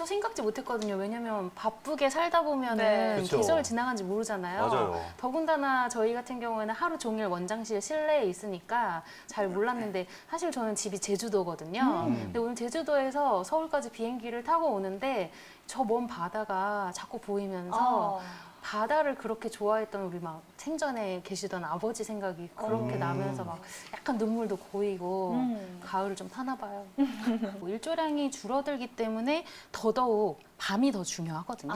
저 생각지 못했거든요. 왜냐면 바쁘게 살다 보면은 네. 그쵸. 계절 지나간지 모르잖아요. 맞아요. 더군다나 저희 같은 경우에는 하루 종일 원장실 실내에 있으니까 잘 몰랐는데 사실 저는 집이 제주도거든요. 근데 오늘 제주도에서 서울까지 비행기를 타고 오는데 저 먼 바다가 자꾸 보이면서 바다를 그렇게 좋아했던 우리 막 생전에 계시던 아버지 생각이 그렇게 나면서 막 약간 눈물도 고이고 가을을 좀 타나 봐요. 뭐 일조량이 줄어들기 때문에 더더욱 밤이 더 중요하거든요.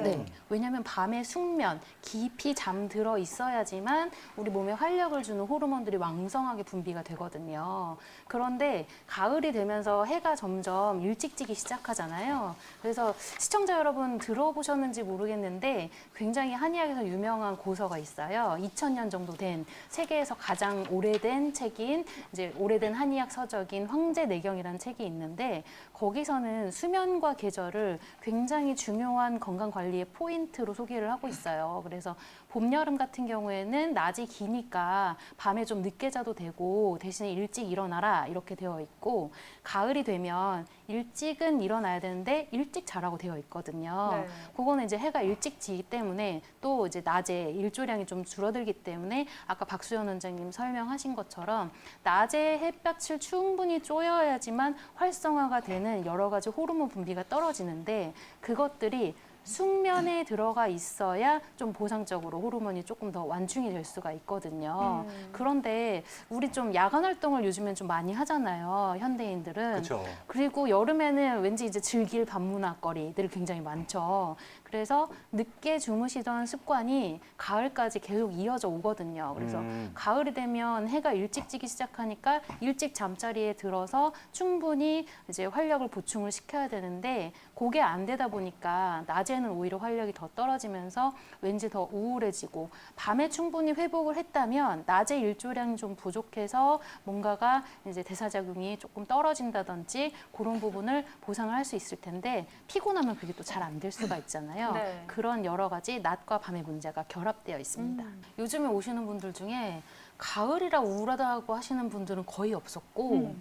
네. 왜냐하면 밤에 숙면, 깊이 잠들어 있어야지만 우리 몸에 활력을 주는 호르몬들이 왕성하게 분비가 되거든요. 그런데 가을이 되면서 해가 점점 일찍 지기 시작하잖아요. 그래서 시청자 여러분 들어보셨는지 모르겠는데 굉장히 한의학에서 유명한 고서가 있어요. 2000년 정도 된 세계에서 가장 오래된 책인 이제 오래된 한의학 서적인 황제내경이라는 책이 있는데 거기서는 수면과 계절을 굉장히 중요한 건강 관리의 포인트로 소개를 하고 있어요. 그래서 봄, 여름 같은 경우에는 낮이 기니까 밤에 좀 늦게 자도 되고 대신에 일찍 일어나라 이렇게 되어 있고 가을이 되면 일찍은 일어나야 되는데 일찍 자라고 되어 있거든요. 네. 그거는 이제 해가 일찍 지기 때문에 또 이제 낮에 일조량이 좀 줄어들기 때문에 아까 박수연 원장님 설명하신 것처럼 낮에 햇볕을 충분히 쬐어야지만 활성화가 되는 여러 가지 호르몬 분비가 떨어지는데 그것들이 숙면에 들어가 있어야 좀 보상적으로 호르몬이 조금 더 완충이 될 수가 있거든요. 그런데 우리 좀 야간 활동을 요즘엔 좀 많이 하잖아요. 현대인들은. 그렇죠. 그리고 여름에는 왠지 이제 즐길 밤문화거리들이 굉장히 많죠. 그래서 늦게 주무시던 습관이 가을까지 계속 이어져 오거든요. 그래서 가을이 되면 해가 일찍 지기 시작하니까 일찍 잠자리에 들어서 충분히 이제 활력을 보충을 시켜야 되는데 그게 안 되다 보니까 낮에는 오히려 활력이 더 떨어지면서 왠지 더 우울해지고 밤에 충분히 회복을 했다면 낮에 일조량이 좀 부족해서 뭔가가 이제 대사작용이 조금 떨어진다든지 그런 부분을 보상을 할 수 있을 텐데 피곤하면 그게 또 잘 안 될 수가 있잖아요. 네. 그런 여러 가지 낮과 밤의 문제가 결합되어 있습니다. 요즘에 오시는 분들 중에 가을이라 우울하다고 하시는 분들은 거의 없었고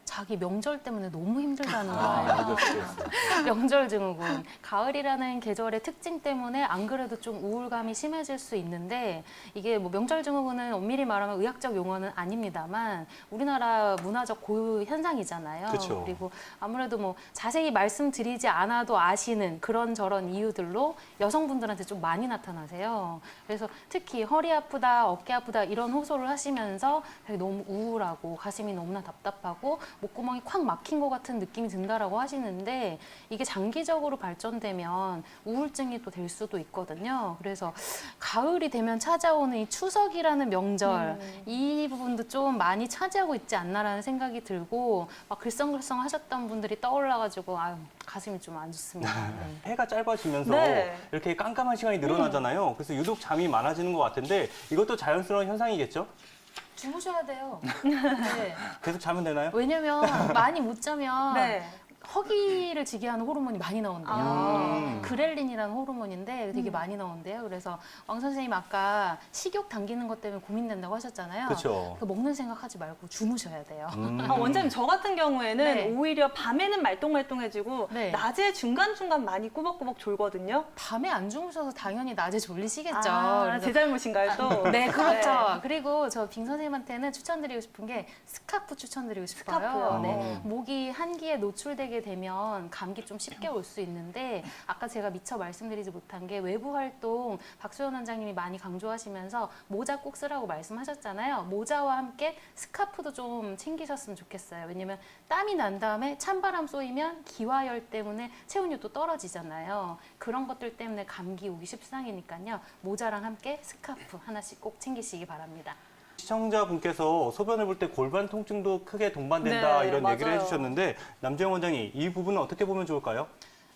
자기 명절 때문에 너무 힘들다는 거예요. 이거 스트레스. 명절 증후군. 가을이라는 계절의 특징 때문에 안 그래도 좀 우울감이 심해질 수 있는데 이게 뭐 명절 증후군은 엄밀히 말하면 의학적 용어는 아닙니다만 우리나라 문화적 고유 현상이잖아요. 그쵸. 그리고 아무래도 뭐 자세히 말씀드리지 않아도 아시는 그런저런 이유들로 여성분들한테 좀 많이 나타나세요. 그래서 특히 허리 아프다, 어깨 아프다 이런 호소를 하시면서 되게 너무 우울하고 가슴이 너무나 답답하고 목구멍이 콱 막힌 것 같은 느낌이 든다라고 하시는데 이게 장기적으로 발전되면 우울증이 또 될 수도 있거든요. 그래서 가을이 되면 찾아오는 이 추석이라는 명절 이 부분도 좀 많이 차지하고 있지 않나라는 생각이 들고 막 글썽글썽 하셨던 분들이 떠올라가지고 아유 가슴이 좀 안 좋습니다. 네. 해가 짧아지면서 네. 이렇게 깜깜한 시간이 늘어나잖아요. 그래서 유독 잠이 많아지는 것 같은데 이것도 자연스러운 현상이겠죠? 주무셔야 돼요. 네. 계속 자면 되나요? 왜냐면 많이 못 자면 네. 허기를 지게 하는 호르몬이 많이 나온대요. 아. 그렐린이라는 호르몬인데 되게 많이 나온대요. 그래서 왕 선생님 아까 식욕 당기는 것 때문에 고민된다고 하셨잖아요. 그쵸. 그 먹는 생각하지 말고 주무셔야 돼요. 원장님 저 같은 경우에는 네. 오히려 밤에는 말똥말똥해지고 네. 낮에 중간중간 많이 꾸벅꾸벅 졸거든요. 밤에 안 주무셔서 당연히 낮에 졸리시겠죠. 아, 제 잘못인가요 또? 네, 그렇죠. 그리고 저 빙 선생님한테는 추천드리고 싶은 게 스카프 추천드리고 싶어요. 스카프요? 네, 목이 한기에 노출되게 되면 감기 좀 쉽게 올 수 있는데 아까 제가 미처 말씀드리지 못한 게 외부 활동 박수연 원장님이 많이 강조하시면서 모자 꼭 쓰라고 말씀하셨잖아요. 모자와 함께 스카프도 좀 챙기셨으면 좋겠어요. 왜냐면 땀이 난 다음에 찬바람 쏘이면 기와열 때문에 체온이 또 떨어지잖아요. 그런 것들 때문에 감기 오기 십상이니까요. 모자랑 함께 스카프 하나씩 꼭 챙기시기 바랍니다. 시청자분께서 소변을 볼 때 골반 통증도 크게 동반된다 네, 이런 얘기를 맞아요. 해주셨는데 남재영 원장님 이 부분은 어떻게 보면 좋을까요?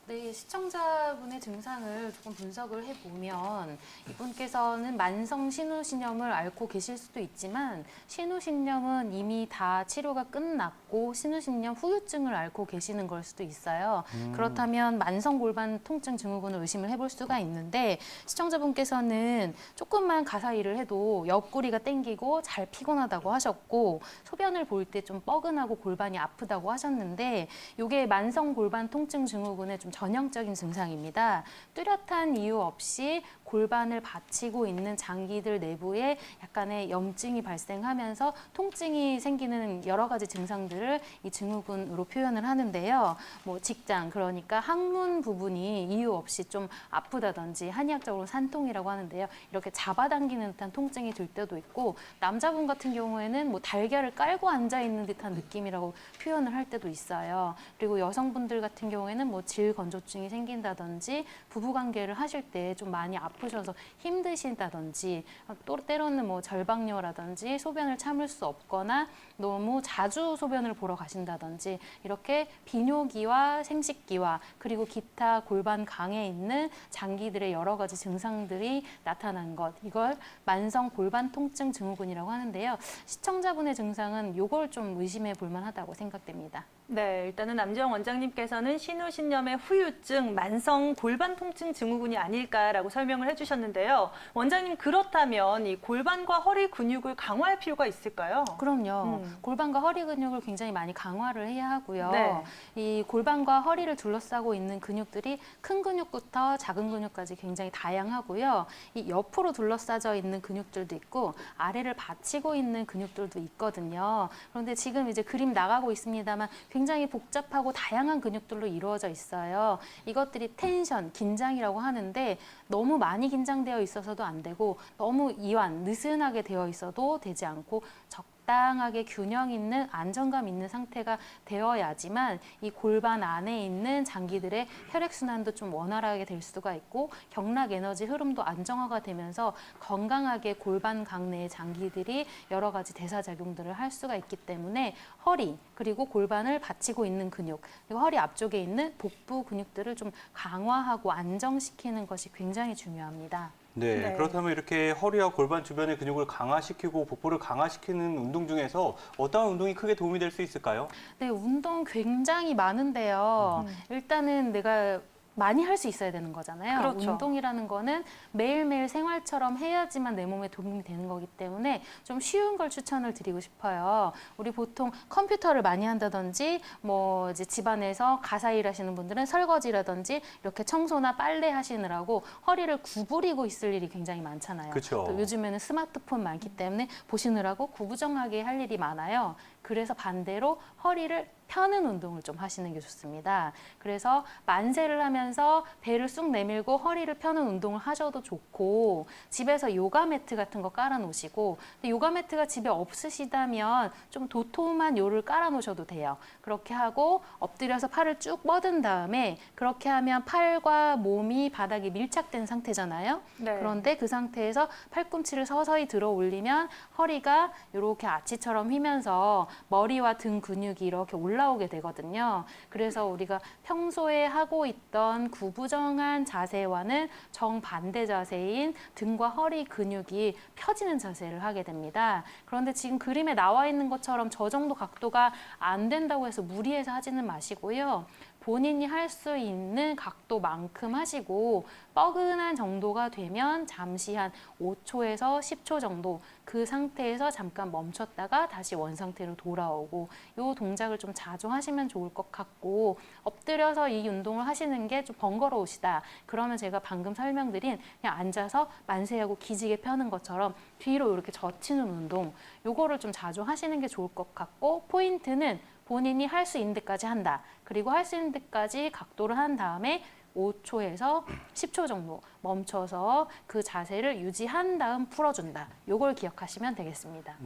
네, 시청자분의 증상을 조금 분석을 해보면 이분께서는 만성 신우신염을 앓고 계실 수도 있지만 신우신염은 이미 다 치료가 끝났고 신우신염 후유증을 앓고 계시는 걸 수도 있어요. 그렇다면 만성 골반 통증 증후군을 의심을 해볼 수가 있는데 시청자분께서는 조금만 가사 일을 해도 옆구리가 땡기고 잘 피곤하다고 하셨고 소변을 볼 때 좀 뻐근하고 골반이 아프다고 하셨는데 이게 만성 골반 통증 증후군의 좀 전형적인 증상입니다. 뚜렷한 이유 없이 골반을 받치고 있는 장기들 내부에 약간의 염증이 발생하면서 통증이 생기는 여러 가지 증상들을 이 증후군으로 표현을 하는데요. 뭐 직장, 그러니까 항문 부분이 이유 없이 좀 아프다든지 한의학적으로 산통이라고 하는데요. 이렇게 잡아당기는 듯한 통증이 들 때도 있고, 남자분 같은 경우에는 뭐 달걀을 깔고 앉아 있는 듯한 느낌이라고 표현을 할 때도 있어요. 그리고 여성분들 같은 경우에는 뭐 질건조증이 생긴다든지 부부관계를 하실 때 좀 많이 아프셔서 힘드신다든지, 또 때로는 뭐 절박녀라든지 소변을 참을 수 없거나 너무 자주 소변을 보러 가신다든지, 이렇게 비뇨기와 생식기와 그리고 기타 골반 강에 있는 장기들의 여러 가지 증상들이 나타난 것, 이걸 만성 골반 통증 증후군이라고 하는데요. 시청자분의 증상은 이걸 좀 의심해 볼 만하다고 생각됩니다. 네, 일단은 남지영 원장님께서는 신우신염의 후유증, 만성 골반 통증 증후군이 아닐까라고 설명을 해주셨는데요. 원장님, 그렇다면 이 골반과 허리 근육을 강화할 필요가 있을까요? 그럼요. 골반과 허리 근육을 굉장히 많이 강화를 해야 하고요. 네. 이 골반과 허리를 둘러싸고 있는 근육들이 큰 근육부터 작은 근육까지 굉장히 다양하고요. 이 옆으로 둘러싸져 있는 근육들도 있고 아래를 받치고 있는 근육들도 있거든요. 그런데 지금 이제 그림 나가고 있습니다만 굉장히 복잡하고 다양한 근육들로 이루어져 있어요. 이것들이 텐션, 긴장이라고 하는데 너무 많이 긴장되어 있어서도 안 되고 너무 이완, 느슨하게 되어 있어도 되지 않고 적당하게 균형 있는 안정감 있는 상태가 되어야지만 이 골반 안에 있는 장기들의 혈액순환도 좀 원활하게 될 수가 있고 경락 에너지 흐름도 안정화가 되면서 건강하게 골반 강 내의 장기들이 여러 가지 대사작용들을 할 수가 있기 때문에 허리 그리고 골반을 받치고 있는 근육 그리고 허리 앞쪽에 있는 복부 근육들을 좀 강화하고 안정시키는 것이 굉장히 중요합니다. 네, 네. 그렇다면 이렇게 허리와 골반 주변의 근육을 강화시키고 복부를 강화시키는 운동 중에서 어떤 운동이 크게 도움이 될 수 있을까요? 네, 운동 굉장히 많은데요. 일단은 내가 많이 할 수 있어야 되는 거잖아요. 그렇죠. 운동이라는 거는 매일매일 생활처럼 해야지만 내 몸에 도움이 되는 거기 때문에 좀 쉬운 걸 추천을 드리고 싶어요. 우리 보통 컴퓨터를 많이 한다든지 뭐 이제 집안에서 가사일 하시는 분들은 설거지라든지 이렇게 청소나 빨래 하시느라고 허리를 구부리고 있을 일이 굉장히 많잖아요. 그쵸. 또 요즘에는 스마트폰 많기 때문에 보시느라고 구부정하게 할 일이 많아요. 그래서 반대로 허리를 펴는 운동을 좀 하시는 게 좋습니다. 그래서 만세를 하면서 배를 쑥 내밀고 허리를 펴는 운동을 하셔도 좋고 집에서 요가 매트 같은 거 깔아 놓으시고 근데 요가 매트가 집에 없으시다면 좀 도톰한 요를 깔아 놓으셔도 돼요. 그렇게 하고 엎드려서 팔을 쭉 뻗은 다음에 그렇게 하면 팔과 몸이 바닥에 밀착된 상태잖아요. 네. 그런데 그 상태에서 팔꿈치를 서서히 들어 올리면 허리가 이렇게 아치처럼 휘면서 머리와 등 근육이 이렇게 올라오게 되거든요. 그래서 우리가 평소에 하고 있던 구부정한 자세와는 정반대 자세인 등과 허리 근육이 펴지는 자세를 하게 됩니다. 그런데 지금 그림에 나와 있는 것처럼 저 정도 각도가 안 된다고 해서 무리해서 하지는 마시고요. 본인이 할 수 있는 각도만큼 하시고 뻐근한 정도가 되면 잠시 한 5초에서 10초 정도 그 상태에서 잠깐 멈췄다가 다시 원상태로 돌아오고 이 동작을 좀 자주 하시면 좋을 것 같고 엎드려서 이 운동을 하시는 게 좀 번거로우시다. 그러면 제가 방금 설명드린 그냥 앉아서 만세하고 기지개 펴는 것처럼 뒤로 이렇게 젖히는 운동 요거를 좀 자주 하시는 게 좋을 것 같고 포인트는 본인이 할 수 있는 데까지 한다. 그리고 할 수 있는 데까지 각도를 한 다음에 5초에서 10초 정도 멈춰서 그 자세를 유지한 다음 풀어준다. 요걸 기억하시면 되겠습니다.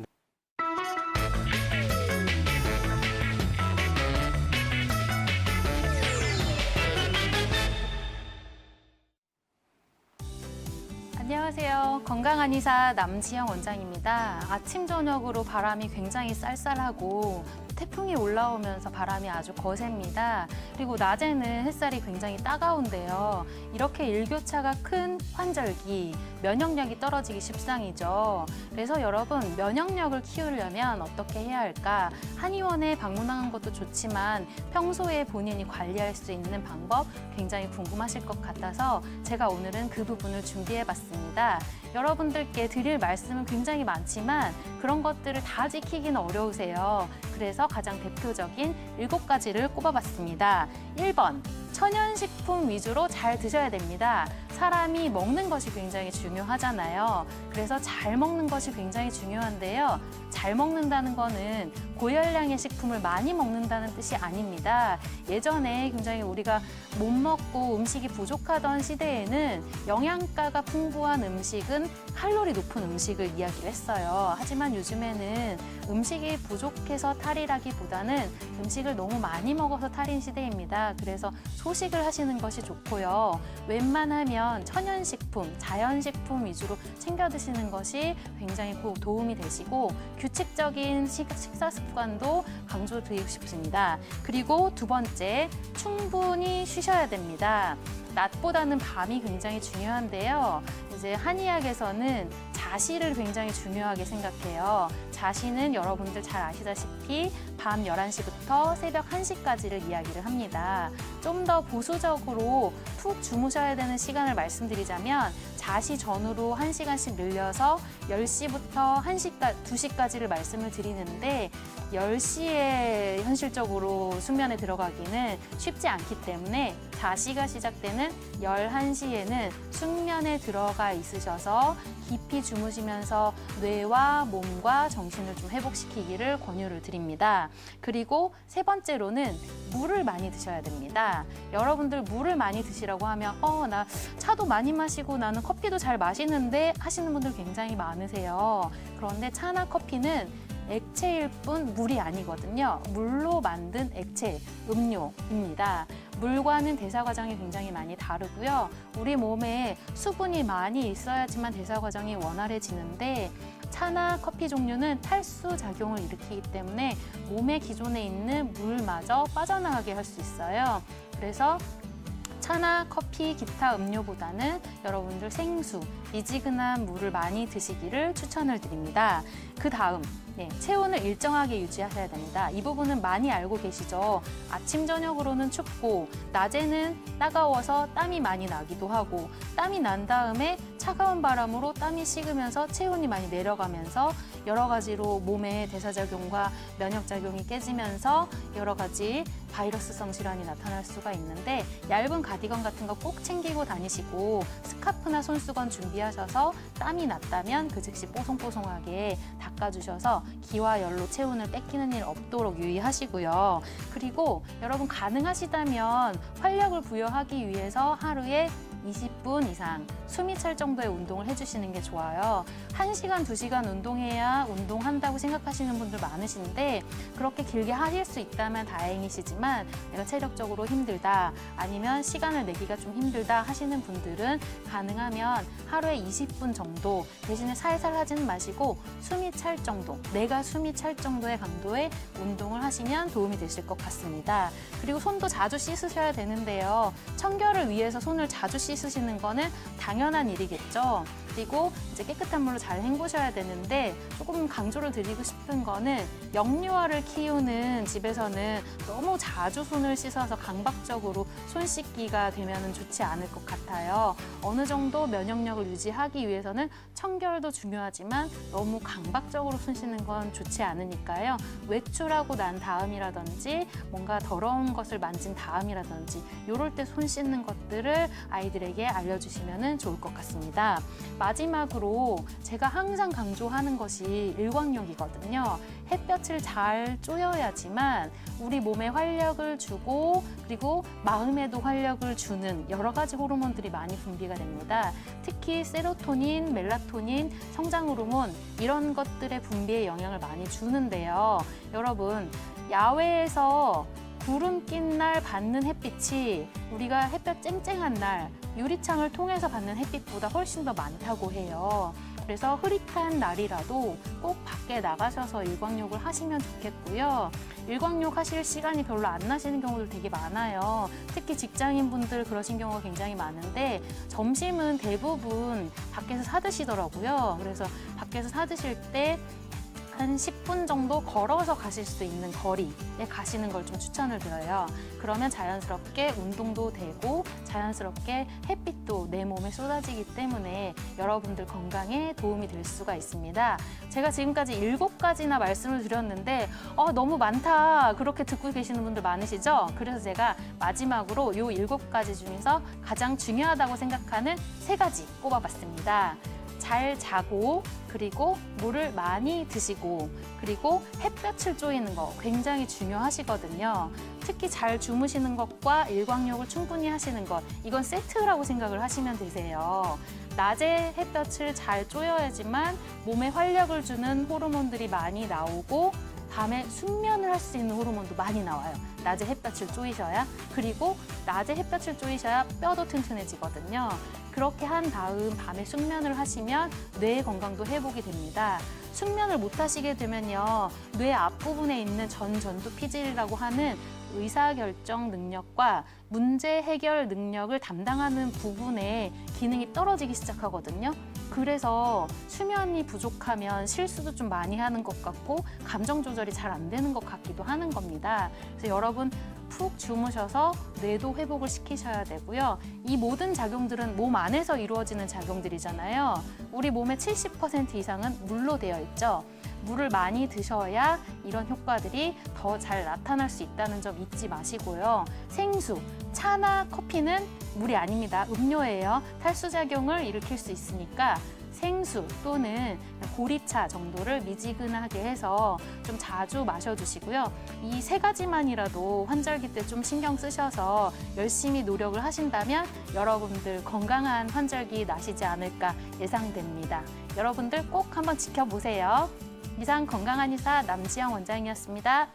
안녕하세요. 건강한 의사 남지영 원장입니다. 아침 저녁으로 바람이 굉장히 쌀쌀하고 태풍이 올라오면서 바람이 아주 거셉니다. 그리고 낮에는 햇살이 굉장히 따가운데요. 이렇게 일교차가 큰 환절기, 면역력이 떨어지기 십상이죠. 그래서 여러분 면역력을 키우려면 어떻게 해야 할까? 한의원에 방문하는 것도 좋지만 평소에 본인이 관리할 수 있는 방법 굉장히 궁금하실 것 같아서 제가 오늘은 그 부분을 준비해봤습니다. 여러분들께 드릴 말씀은 굉장히 많지만 그런 것들을 다 지키기는 어려우세요. 그래서 중에서 가장 대표적인 7가지를 꼽아봤습니다. 1번, 천연식품 위주로 잘 드셔야 됩니다. 사람이 먹는 것이 굉장히 중요하잖아요. 그래서 잘 먹는 것이 굉장히 중요한데요. 잘 먹는다는 거는 고열량의 식품을 많이 먹는다는 뜻이 아닙니다. 예전에 굉장히 우리가 못 먹고 음식이 부족하던 시대에는 영양가가 풍부한 음식은 칼로리 높은 음식을 이야기를 했어요. 하지만 요즘에는 음식이 부족해서 탈이라기보다는 음식을 너무 많이 먹어서 탈인 시대입니다. 그래서 소식을 하시는 것이 좋고요. 웬만하면 천연식품, 자연식품 위주로 챙겨 드시는 것이 굉장히 도움이 되시고 규칙적인 식사 습관도 강조드리고 싶습니다. 그리고 두 번째, 충분히 쉬셔야 됩니다. 낮보다는 밤이 굉장히 중요한데요. 이제 한의학에서는 자시를 굉장히 중요하게 생각해요. 자시는 여러분들 잘 아시다시피 밤 11시부터 새벽 1시까지를 이야기를 합니다. 좀 더 보수적으로 푹 주무셔야 되는 시간을 말씀드리자면 자시 전후로 1시간씩 늘려서 10시부터 2시까지를 말씀을 드리는데 10시에 현실적으로 숙면에 들어가기는 쉽지 않기 때문에 자시가 시작되는 11시에는 숙면에 들어가 있으셔서 깊이 주무시면서 뇌와 몸과 정신을 좀 회복시키기를 권유를 드립니다. 그리고 세 번째로는 물을 많이 드셔야 됩니다. 여러분들 물을 많이 드시라고 하면 나 차도 많이 마시고 나는 커피도 잘 마시는데 하시는 분들 굉장히 많으세요. 그런데 차나 커피는 액체일 뿐 물이 아니거든요. 물로 만든 액체, 음료입니다. 물과는 대사 과정이 굉장히 많이 다르고요. 우리 몸에 수분이 많이 있어야지만 대사 과정이 원활해지는데 차나 커피 종류는 탈수 작용을 일으키기 때문에 몸에 기존에 있는 물마저 빠져나가게 할 수 있어요. 그래서 차나 커피, 기타 음료보다는 여러분들 생수, 미지근한 물을 많이 드시기를 추천을 드립니다. 그 다음, 체온을 일정하게 유지하셔야 됩니다. 이 부분은 많이 알고 계시죠? 아침, 저녁으로는 춥고 낮에는 따가워서 땀이 많이 나기도 하고 땀이 난 다음에 차가운 바람으로 땀이 식으면서 체온이 많이 내려가면서 여러 가지로 몸의 대사작용과 면역작용이 깨지면서 여러 가지 바이러스성 질환이 나타날 수가 있는데 얇은 가디건 같은 거 꼭 챙기고 다니시고 스카프나 손수건 준비하셔서 땀이 났다면 그 즉시 뽀송뽀송하게 닦아주셔서 기와 열로 체온을 뺏기는 일 없도록 유의하시고요. 그리고 여러분 가능하시다면 활력을 부여하기 위해서 하루에 20분 이상 숨이 찰 정도의 운동을 해주시는 게 좋아요. 1시간, 2시간 운동해야 운동한다고 생각하시는 분들 많으신데 그렇게 길게 하실 수 있다면 다행이시지만 내가 체력적으로 힘들다 아니면 시간을 내기가 좀 힘들다 하시는 분들은 가능하면 하루에 20분 정도 대신에 살살 하지는 마시고 숨이 찰 정도, 내가 숨이 찰 정도의 강도의 운동을 하시면 도움이 되실 것 같습니다. 그리고 손도 자주 씻으셔야 되는데요. 청결을 위해서 손을 자주 씻으시는 거는 당연한 일이겠죠. 그리고 이제 깨끗한 물로 잘 헹구셔야 되는데 조금 강조를 드리고 싶은 거는 영유아를 키우는 집에서는 너무 자주 손을 씻어서 강박적으로 손 씻기가 되면 좋지 않을 것 같아요. 어느 정도 면역력을 유지하기 위해서는 청결도 중요하지만 너무 강박적으로 손 씻는 건 좋지 않으니까요. 외출하고 난 다음이라든지 뭔가 더러운 것을 만진 다음이라든지 이럴 때 손 씻는 것들을 아이들에게 알려주시면 좋을 것 같습니다. 마지막으로 제가 항상 강조하는 것이 일광욕이거든요. 햇볕을 잘 쬐어야지만 우리 몸에 활력을 주고 그리고 마음에도 활력을 주는 여러 가지 호르몬들이 많이 분비가 됩니다. 특히 세로토닌, 멜라토닌, 성장 호르몬 이런 것들의 분비에 영향을 많이 주는데요. 여러분, 야외에서 구름 낀 날 받는 햇빛이 우리가 햇볕 쨍쨍한 날 유리창을 통해서 받는 햇빛보다 훨씬 더 많다고 해요. 그래서 흐릿한 날이라도 꼭 밖에 나가셔서 일광욕을 하시면 좋겠고요. 일광욕 하실 시간이 별로 안 나시는 경우도 되게 많아요. 특히 직장인분들 그러신 경우가 굉장히 많은데 점심은 대부분 밖에서 사 드시더라고요. 그래서 밖에서 사 드실 때 한 10분 정도 걸어서 가실 수 있는 거리에 가시는 걸 좀 추천을 드려요. 그러면 자연스럽게 운동도 되고 자연스럽게 햇빛도 내 몸에 쏟아지기 때문에 여러분들 건강에 도움이 될 수가 있습니다. 제가 지금까지 7가지나 말씀을 드렸는데 너무 많다 그렇게 듣고 계시는 분들 많으시죠? 그래서 제가 마지막으로 이 7가지 중에서 가장 중요하다고 생각하는 3가지 꼽아봤습니다. 잘 자고 그리고 물을 많이 드시고 그리고 햇볕을 쬐이는 거 굉장히 중요하시거든요. 특히 잘 주무시는 것과 일광욕을 충분히 하시는 것 이건 세트라고 생각을 하시면 되세요. 낮에 햇볕을 잘 쬐어야지만 몸에 활력을 주는 호르몬들이 많이 나오고 밤에 숙면을 할 수 있는 호르몬도 많이 나와요. 낮에 햇볕을 쬐이셔야 그리고 낮에 햇볕을 쬐이셔야 뼈도 튼튼해지거든요. 그렇게 한 다음 밤에 숙면을 하시면 뇌 건강도 회복이 됩니다. 숙면을 못 하시게 되면요. 뇌 앞부분에 있는 전두 피질이라고 하는 의사결정 능력과 문제 해결 능력을 담당하는 부분의 기능이 떨어지기 시작하거든요. 그래서 수면이 부족하면 실수도 좀 많이 하는 것 같고 감정 조절이 잘 안 되는 것 같기도 하는 겁니다. 그래서 여러분 푹 주무셔서 뇌도 회복을 시키셔야 되고요. 이 모든 작용들은 몸 안에서 이루어지는 작용들이잖아요. 우리 몸의 70% 이상은 물로 되어 있죠. 물을 많이 드셔야 이런 효과들이 더 잘 나타날 수 있다는 점 잊지 마시고요. 생수, 차나 커피는 물이 아닙니다. 음료예요. 탈수작용을 일으킬 수 있으니까 생수 또는 보리차 정도를 미지근하게 해서 좀 자주 마셔주시고요. 이 3가지만이라도 환절기 때 좀 신경 쓰셔서 열심히 노력을 하신다면 여러분들 건강한 환절기 나시지 않을까 예상됩니다. 여러분들 꼭 한번 지켜보세요. 이상 건강한 의사 남지영 원장이었습니다.